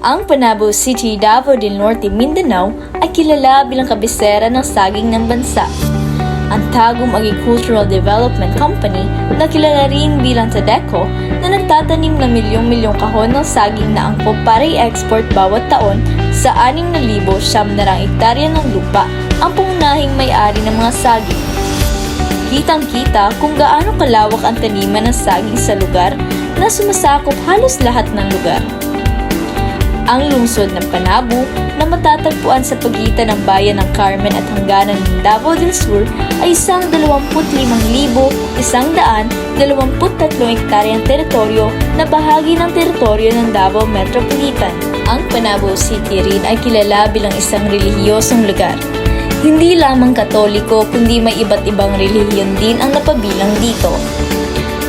Ang Panabo City, Davao del Norte, Mindanao ay kilala bilang kabisera ng saging ng bansa. Ang Tagum Agricultural Development Company na kilala rin bilang Tadeco na nagtatanim ng milyong-milyong kahon ng saging na angkop para i-export bawat taon sa 6,900 hektarya ng lupa ang pangunahing may-ari ng mga saging. Kitang-kita kung gaano kalawak ang taniman ng saging sa lugar na sumasakop halos lahat ng lugar. Ang lungsod ng Panabo na matatagpuan sa pagitan ng bayan ng Carmen at hangganan ng Davao del Sur ay 25,123 hektaryang teritoryo na bahagi ng teritoryo ng Davao Metropolitan. Ang Panabo City rin ay kilala bilang isang relihiyosong lugar. Hindi lamang Katoliko kundi may iba't ibang relihiyon din ang napabilang dito.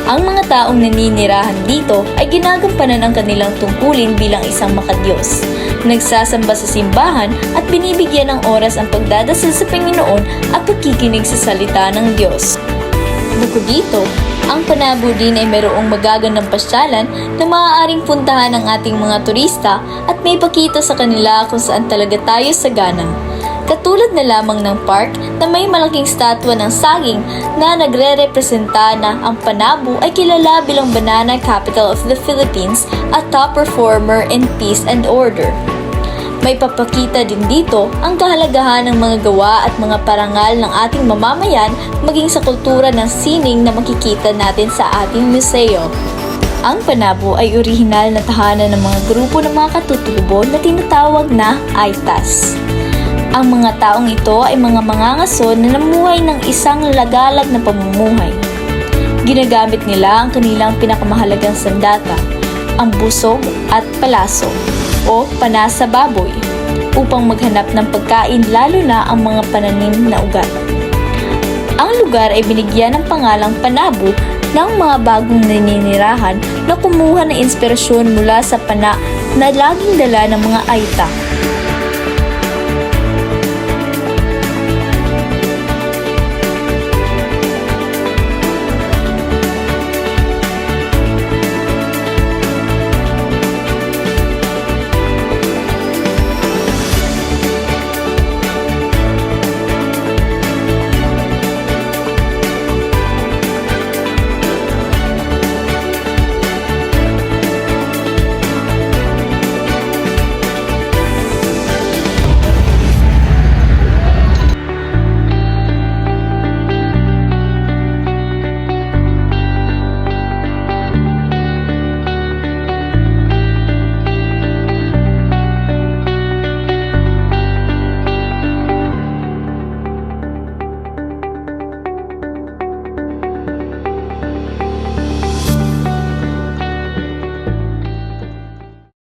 Ang mga taong naninirahan dito ay ginagampanan ang kanilang tungkulin bilang isang makadiyos, nagsasamba sa simbahan at binibigyan ng oras ang pagdadasal sa Panginoon at pagkikinig sa salita ng Diyos. Bukod dito, ang Panabo din ay mayroong magagandang pasyalan na maaaring puntahan ng ating mga turista at may pakita sa kanila kung saan talaga tayo sagana. Katulad na lamang ng park na may malaking statwa ng saging na nagre-representa na ang Panabo ay kilala bilang Banana Capital of the Philippines at top performer in peace and order. May papakita din dito ang kahalagahan ng mga gawa at mga parangal ng ating mamamayan maging sa kultura ng sining na makikita natin sa ating museo. Ang Panabo ay orihinal na tahanan ng mga grupo ng mga katutubo na tinatawag na Aitas. Ang mga taong ito ay mga mangangason na namuhay ng isang lagalag na pamumuhay. Ginagamit nila ang kanilang pinakamahalagang sandata, ang busog at palaso o panasa baboy, upang maghanap ng pagkain lalo na ang mga pananim na ugat. Ang lugar ay binigyan ng pangalang Panabo ng mga bagong naninirahan na kumuha ng inspirasyon mula sa pana na laging dala ng mga Aita.